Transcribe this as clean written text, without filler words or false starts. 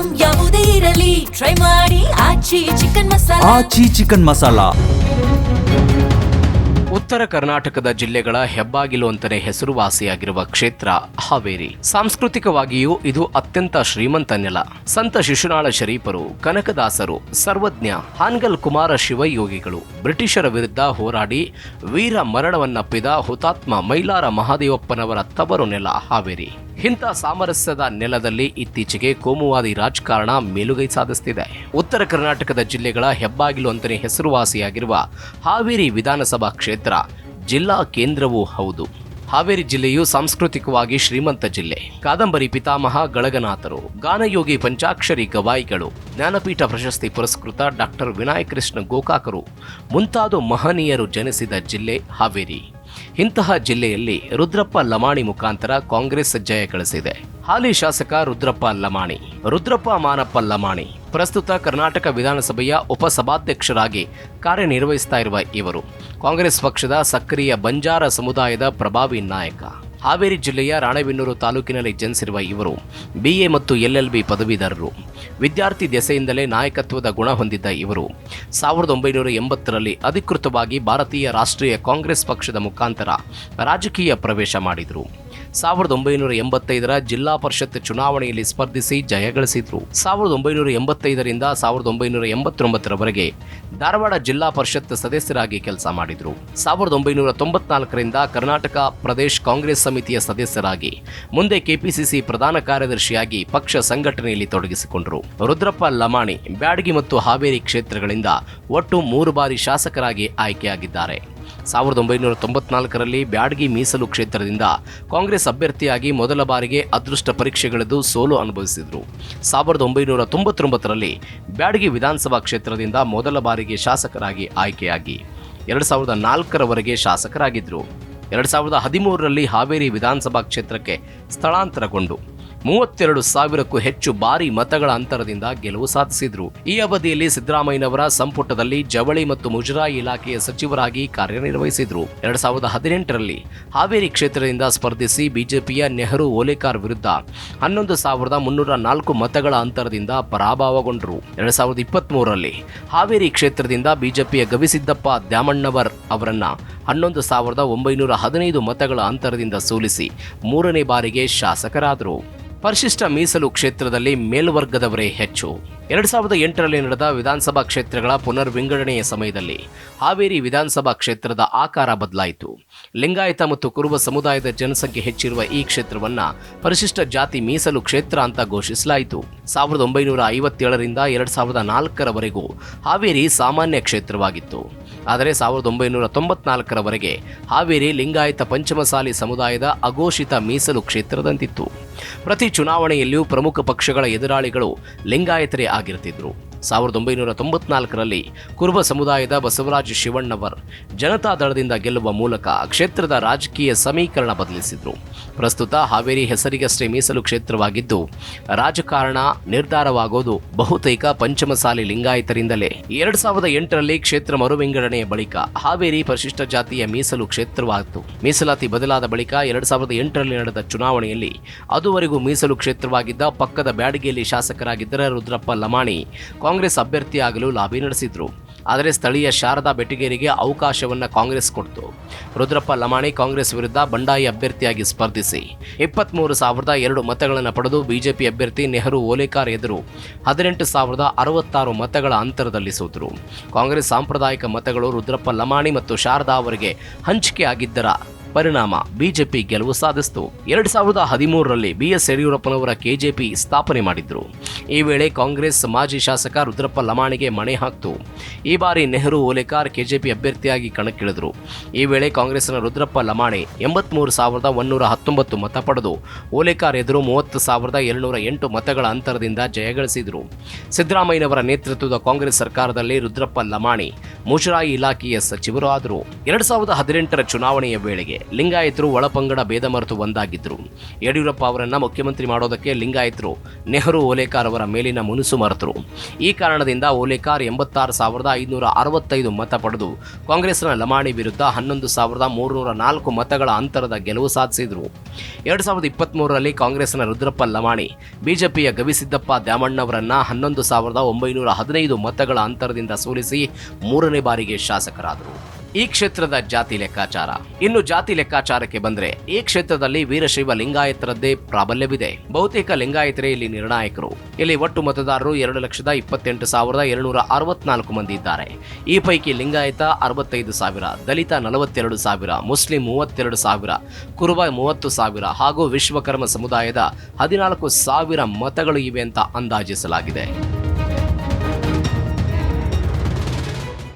Item ಯಾವುದೇ ಇರಲಿ try ಮಾಡಿ ಆಚಿ ಚಿಕನ್ ಮಸಾಲಾ. ಉತ್ತರ ಕರ್ನಾಟಕದ ಜಿಲ್ಲೆಗಳ ಹೆಬ್ಬಾಗಿಲು ಅಂತಲೇ ಹೆಸರುವಾಸಿಯಾಗಿರುವ ಕ್ಷೇತ್ರ ಹಾವೇರಿ. ಸಾಂಸ್ಕೃತಿಕವಾಗಿಯೂ ಇದು ಅತ್ಯಂತ ಶ್ರೀಮಂತ ನೆಲ. ಸಂತ ಶಿಶುನಾಳ ಶರೀಫರು, ಕನಕದಾಸರು, ಸರ್ವಜ್ಞ ಹಾನ್ಗಲ್ ಕುಮಾರ ಶಿವಯೋಗಿಗಳು ಬ್ರಿಟಿಷರ ವಿರುದ್ಧ ಹೋರಾಡಿ ವೀರ ಮರಣವನ್ನಪ್ಪಿದ ಹುತಾತ್ಮ ಮೈಲಾರ ಮಹಾದೇವಪ್ಪನವರ ತವರು ನೆಲ ಹಾವೇರಿ. ಇಂಥ ಸಾಮರಸ್ಯದ ನೆಲದಲ್ಲಿ ಇತ್ತೀಚೆಗೆ ಕೋಮುವಾದಿ ರಾಜಕಾರಣ ಮೇಲುಗೈ ಸಾಧಿಸುತ್ತಿದೆ. ಉತ್ತರ ಕರ್ನಾಟಕದ ಜಿಲ್ಲೆಗಳ ಹೆಬ್ಬಾಗಿಲು ಅಂತಲೇ ಹೆಸರುವಾಸಿಯಾಗಿರುವ ಹಾವೇರಿ ವಿಧಾನಸಭಾ ಕ್ಷೇತ್ರ ಜಿಲ್ಲಾ ಕೇಂದ್ರವೂ ಹೌದು. ಹಾವೇರಿ ಜಿಲ್ಲೆಯು ಸಾಂಸ್ಕೃತಿಕವಾಗಿ ಶ್ರೀಮಂತ ಜಿಲ್ಲೆ. ಕಾದಂಬರಿ ಪಿತಾಮಹ ಗಳಗನಾಥರು, ಗಾನಯೋಗಿ ಪಂಚಾಕ್ಷರಿ ಗವಾಯಿಗಳು, ಜ್ಞಾನಪೀಠ ಪ್ರಶಸ್ತಿ ಪುರಸ್ಕೃತ ಡಾಕ್ಟರ್ ವಿನಾಯಕ ಕೃಷ್ಣ ಗೋಕಾಕರು ಮುಂತಾದ ಮಹನೀಯರು ಜನಿಸಿದ ಜಿಲ್ಲೆ ಹಾವೇರಿ. ಇಂತಹ ಜಿಲ್ಲೆಯಲ್ಲಿ ರುದ್ರಪ್ಪ ಲಮಾಣಿ ಮುಖಾಂತರ ಕಾಂಗ್ರೆಸ್ ಜಯ ಗಳಿಸಿದೆ. ಹಾಲಿ ಶಾಸಕ ರುದ್ರಪ್ಪ ಲಮಾಣಿ, ರುದ್ರಪ್ಪ ಮಾನಪ್ಪ ಲಮಾಣಿ ಪ್ರಸ್ತುತ ಕರ್ನಾಟಕ ವಿಧಾನಸಭೆಯ ಉಪಸಭಾಧ್ಯಕ್ಷರಾಗಿ ಕಾರ್ಯನಿರ್ವಹಿಸ್ತಾ ಇರುವ ಇವರು ಕಾಂಗ್ರೆಸ್ ಪಕ್ಷದ ಸಕ್ರಿಯ ಬಂಜಾರ ಸಮುದಾಯದ ಪ್ರಭಾವಿ ನಾಯಕ. ಹಾವೇರಿ ಜಿಲ್ಲೆಯ ರಾಣೆಬೆನ್ನೂರು ತಾಲೂಕಿನಲ್ಲಿ ಜನಿಸಿರುವ ಇವರು BA ಮತ್ತು LLB ಪದವೀಧರರು. ವಿದ್ಯಾರ್ಥಿ ದೆಸೆಯಿಂದಲೇ ನಾಯಕತ್ವದ ಗುಣ ಹೊಂದಿದ್ದ ಇವರು 1980ರಲ್ಲಿ ಅಧಿಕೃತವಾಗಿ ಭಾರತೀಯ ರಾಷ್ಟ್ರೀಯ ಕಾಂಗ್ರೆಸ್ ಪಕ್ಷದ ಮುಖಾಂತರ ರಾಜಕೀಯ ಪ್ರವೇಶ ಮಾಡಿದರು. 1985ರ ಜಿಲ್ಲಾ ಪರಿಷತ್ ಚುನಾವಣೆಯಲ್ಲಿ ಸ್ಪರ್ಧಿಸಿ ಜಯಗಳಿಸಿದ್ರು. 1985ರಿಂದ 1989ರವರೆಗೆ ಧಾರವಾಡ ಜಿಲ್ಲಾ ಪರಿಷತ್ ಸದಸ್ಯರಾಗಿ ಕೆಲಸ ಮಾಡಿದರು. 1994ರಿಂದ ಕರ್ನಾಟಕ ಪ್ರದೇಶ ಕಾಂಗ್ರೆಸ್ ಸಮಿತಿಯ ಸದಸ್ಯರಾಗಿ ಮುಂದೆ KPCC ಪ್ರಧಾನ ಕಾರ್ಯದರ್ಶಿಯಾಗಿ ಪಕ್ಷ ಸಂಘಟನೆಯಲ್ಲಿ ತೊಡಗಿಸಿಕೊಂಡರು. ರುದ್ರಪ್ಪ ಲಮಾಣಿ ಬ್ಯಾಡಗಿ ಮತ್ತು ಹಾವೇರಿ ಕ್ಷೇತ್ರಗಳಿಂದ ಒಟ್ಟು 3 ಬಾರಿ ಶಾಸಕರಾಗಿ ಆಯ್ಕೆಯಾಗಿದ್ದಾರೆ. 1994ರಲ್ಲಿ ಬ್ಯಾಡಗಿ ಮೀಸಲು ಕ್ಷೇತ್ರದಿಂದ ಕಾಂಗ್ರೆಸ್ ಅಭ್ಯರ್ಥಿಯಾಗಿ ಮೊದಲ ಬಾರಿಗೆ ಅದೃಷ್ಟ ಪರೀಕ್ಷೆಗಳಿದ್ದು ಸೋಲು ಅನುಭವಿಸಿದರು. 1999ರಲ್ಲಿ ಬ್ಯಾಡಗಿ ವಿಧಾನಸಭಾ ಕ್ಷೇತ್ರದಿಂದ ಮೊದಲ ಬಾರಿಗೆ ಶಾಸಕರಾಗಿ ಆಯ್ಕೆಯಾಗಿ 2004ರವರೆಗೆ ಶಾಸಕರಾಗಿದ್ದರು. 2013ರಲ್ಲಿ ಹಾವೇರಿ ವಿಧಾನಸಭಾ ಕ್ಷೇತ್ರಕ್ಕೆ ಸ್ಥಳಾಂತರಗೊಂಡು 32,000ಕ್ಕೂ ಹೆಚ್ಚು ಭಾರಿ ಮತಗಳ ಅಂತರದಿಂದ ಗೆಲುವು ಸಾಧಿಸಿದ್ರು. ಈ ಅವಧಿಯಲ್ಲಿ ಸಿದ್ದರಾಮಯ್ಯನವರ ಸಂಪುಟದಲ್ಲಿ ಜವಳಿ ಮತ್ತು ಮುಜರಾಯಿ ಇಲಾಖೆಯ ಸಚಿವರಾಗಿ ಕಾರ್ಯನಿರ್ವಹಿಸಿದ್ರು. 2018ರಲ್ಲಿ ಹಾವೇರಿ ಕ್ಷೇತ್ರದಿಂದ ಸ್ಪರ್ಧಿಸಿ ಬಿಜೆಪಿಯ ನೆಹರು ಓಲೇಕಾರ್ ವಿರುದ್ಧ 11,304 ಮತಗಳ ಅಂತರದಿಂದ ಪರಾಭವಗೊಂಡರು. 2023ರಲ್ಲಿ ಹಾವೇರಿ ಕ್ಷೇತ್ರದಿಂದ ಬಿಜೆಪಿಯ ಗವಿಸಿದ್ದಪ್ಪ ದ್ಯಾಮಣ್ಣವರ್ ಅವರನ್ನ 11,915 ಮತಗಳ ಅಂತರದಿಂದ ಸೋಲಿಸಿ 3ನೇ ಬಾರಿಗೆ ಶಾಸಕರಾದರು. ಪರಿಶಿಷ್ಟ ಮೀಸಲು ಕ್ಷೇತ್ರದಲ್ಲಿ ಮೇಲ್ವರ್ಗದವರೇ ಹೆಚ್ಚು. 2008ರಲ್ಲಿ ನಡೆದ ವಿಧಾನಸಭಾ ಕ್ಷೇತ್ರಗಳ ಪುನರ್ ವಿಂಗಡಣೆಯ ಸಮಯದಲ್ಲಿ ಹಾವೇರಿ ವಿಧಾನಸಭಾ ಕ್ಷೇತ್ರದ ಆಕಾರ ಬದಲಾಯಿತು. ಲಿಂಗಾಯತ ಮತ್ತು ಕುರುಬ ಸಮುದಾಯದ ಜನಸಂಖ್ಯೆ ಹೆಚ್ಚಿರುವ ಈ ಕ್ಷೇತ್ರವನ್ನ ಪರಿಶಿಷ್ಟ ಜಾತಿ ಮೀಸಲು ಕ್ಷೇತ್ರ ಅಂತ ಘೋಷಿಸಲಾಯಿತು. 1957ರಿಂದ 2004ರವರೆಗೂ ಹಾವೇರಿ ಸಾಮಾನ್ಯ ಕ್ಷೇತ್ರವಾಗಿತ್ತು. ಆದರೆ 1994ರವರೆಗೆ ಹಾವೇರಿ ಲಿಂಗಾಯತ ಪಂಚಮಸಾಲಿ ಸಮುದಾಯದ ಅಘೋಷಿತ ಮೀಸಲು ಕ್ಷೇತ್ರದಂತಿತ್ತು. ಪ್ರತಿ ಚುನಾವಣೆಯಲ್ಲಿಯೂ ಪ್ರಮುಖ ಪಕ್ಷಗಳ ಎದುರಾಳಿಗಳು ಲಿಂಗಾಯತರೇ ಆಗಿರುತ್ತಿದ್ದರು. 1994ರಲ್ಲಿ ಕುರುಬ ಸಮುದಾಯದ ಬಸವರಾಜ ಶಿವಣ್ಣವರ್ ಜನತಾದಳದಿಂದ ಗೆಲ್ಲುವ ಮೂಲಕ ಕ್ಷೇತ್ರದ ರಾಜಕೀಯ ಸಮೀಕರಣ ಬದಲಿಸಿದರು. ಪ್ರಸ್ತುತ ಹಾವೇರಿ ಹೆಸರಿಗಷ್ಟೇ ಮೀಸಲು ಕ್ಷೇತ್ರವಾಗಿದ್ದು ರಾಜಕಾರಣ ನಿರ್ಧಾರವಾಗೋದು ಬಹುತೇಕ ಪಂಚಮಸಾಲಿ ಲಿಂಗಾಯತರಿಂದಲೇ. 2008ರಲ್ಲಿ ಕ್ಷೇತ್ರ ಮರು ವಿಂಗಡಣೆಯ ಬಳಿಕ ಹಾವೇರಿ ಪರಿಶಿಷ್ಟ ಜಾತಿಯ ಮೀಸಲು ಕ್ಷೇತ್ರವಾಯಿತು. ಮೀಸಲಾತಿ ಬದಲಾದ ಬಳಿಕ 2008ರಲ್ಲಿ ನಡೆದ ಚುನಾವಣೆಯಲ್ಲಿ ಅದುವರೆಗೂ ಮೀಸಲು ಕ್ಷೇತ್ರವಾಗಿದ್ದ ಪಕ್ಕದ ಬ್ಯಾಡಗಿಯಲ್ಲಿ ಶಾಸಕರಾಗಿದ್ದ ರುದ್ರಪ್ಪ ಲಮಾಣಿ ಕಾಂಗ್ರೆಸ್ ಅಭ್ಯರ್ಥಿಯಾಗಲು ಲಾಬಿ ನಡೆಸಿದ್ರು. ಆದರೆ ಸ್ಥಳೀಯ ಶಾರದಾ ಬೆಟಗೇರಿಗೆ ಅವಕಾಶವನ್ನು ಕಾಂಗ್ರೆಸ್ ಕೊಡ್ತು. ರುದ್ರಪ್ಪ ಲಮಾಣಿ ಕಾಂಗ್ರೆಸ್ ವಿರುದ್ಧ ಬಂಡಾಯಿ ಅಭ್ಯರ್ಥಿಯಾಗಿ ಸ್ಪರ್ಧಿಸಿ 23,002 ಮತಗಳನ್ನು ಪಡೆದು ಬಿಜೆಪಿ ಅಭ್ಯರ್ಥಿ ನೆಹರು ಓಲೇಕಾರ್ ಎದುರು 18,066 ಮತಗಳ ಅಂತರದಲ್ಲಿ ಸೋತರು. ಕಾಂಗ್ರೆಸ್ ಸಾಂಪ್ರದಾಯಿಕ ಮತಗಳು ರುದ್ರಪ್ಪ ಲಮಾಣಿ ಮತ್ತು ಶಾರದಾ ಅವರಿಗೆ ಹಂಚಿಕೆ ಆಗಿದ್ದರ ಪರಿಣಾಮ ಬಿಜೆಪಿ ಗೆಲುವು ಸಾಧಿಸಿತು. 2013ರಲ್ಲಿ BS ಯಡಿಯೂರಪ್ಪನವರ KJP ಸ್ಥಾಪನೆ ಮಾಡಿದ್ರು. ಈ ವೇಳೆ ಕಾಂಗ್ರೆಸ್ ಮಾಜಿ ಶಾಸಕ ರುದ್ರಪ್ಪ ಲಮಾಣಿಗೆ ಮಣೆ ಹಾಕ್ತು. ಈ ಬಾರಿ ನೆಹರು ಓಲೇಕಾರ್ KJP ಅಭ್ಯರ್ಥಿಯಾಗಿ ಕಣಕ್ಕಿಳಿದರು. ಈ ವೇಳೆ ಕಾಂಗ್ರೆಸ್ನ ರುದ್ರಪ್ಪ ಲಮಾಣಿ 83,119 ಮತ ಪಡೆದು ಓಲೇಕಾರ್ ಎದುರು 30,208 ಮತಗಳ ಅಂತರದಿಂದ ಜಯಗಳಿಸಿದರು. ಸಿದ್ದರಾಮಯ್ಯನವರ ನೇತೃತ್ವದ ಕಾಂಗ್ರೆಸ್ ಸರ್ಕಾರದಲ್ಲಿ ರುದ್ರಪ್ಪ ಲಮಾಣಿ ಮುಜರಾಯಿ ಇಲಾಖೆಯ ಸಚಿವರು ಆದರು. 2018ರ ಚುನಾವಣೆಯ ವೇಳೆಗೆ ಲಿಂಗಾಯತರು ಒಳಪಂಗಡ ಭೇದ ಮರೆತು ಒಂದಾಗಿದ್ದರು. ಯಡಿಯೂರಪ್ಪ ಅವರನ್ನ ಮುಖ್ಯಮಂತ್ರಿ ಮಾಡೋದಕ್ಕೆ ಲಿಂಗಾಯತರು ನೆಹರು ಓಲೇಕಾರ್ ಅವರ ಮೇಲಿನ ಮುನಿಸು ಮರೆತರು. ಈ ಕಾರಣದಿಂದ ಓಲೇಕಾರ್ 86,565 ಮತ ಪಡೆದು ಕಾಂಗ್ರೆಸ್ನ ಲಮಾಣಿ ವಿರುದ್ಧ 11,304 ಮತಗಳ ಅಂತರದ ಗೆಲುವು ಸಾಧಿಸಿದರು. 2023ರಲ್ಲಿ ಕಾಂಗ್ರೆಸ್ನ ರುದ್ರಪ್ಪ ಲಮಾಣಿ ಬಿಜೆಪಿಯ ಗವಿಸಿದ್ದಪ್ಪ ದ್ಯಾಮಣ್ಣವರನ್ನ 11,915 ಮತಗಳ ಅಂತರದಿಂದ ಸೋಲಿಸಿ 3ನೇ ಬಾರಿಗೆ ಶಾಸಕರಾದರು. ಈ ಕ್ಷೇತ್ರದ ಜಾತಿ ಲೆಕ್ಕಾಚಾರ. ಇನ್ನು ಜಾತಿ ಲೆಕ್ಕಾಚಾರಕ್ಕೆ ಬಂದ್ರೆ ಈ ಕ್ಷೇತ್ರದಲ್ಲಿ ವೀರಶೈವ ಲಿಂಗಾಯತರದ್ದೇ ಪ್ರಾಬಲ್ಯವಿದೆ. ಬಹುತೇಕ ಲಿಂಗಾಯತರೇ ಇಲ್ಲಿ ನಿರ್ಣಾಯಕರು. ಇಲ್ಲಿ ಒಟ್ಟು ಮತದಾರರು 2,28,264 ಮಂದಿ ಇದ್ದಾರೆ. ಈ ಪೈಕಿ ಲಿಂಗಾಯತ 65,000, ದಲಿತ 42,000, ಮುಸ್ಲಿಂ 32,000, ಕುರುಬ 30,000 ಹಾಗೂ ವಿಶ್ವಕರ್ಮ ಸಮುದಾಯದ 14,000 ಮತಗಳು ಇವೆ ಅಂತ ಅಂದಾಜಿಸಲಾಗಿದೆ.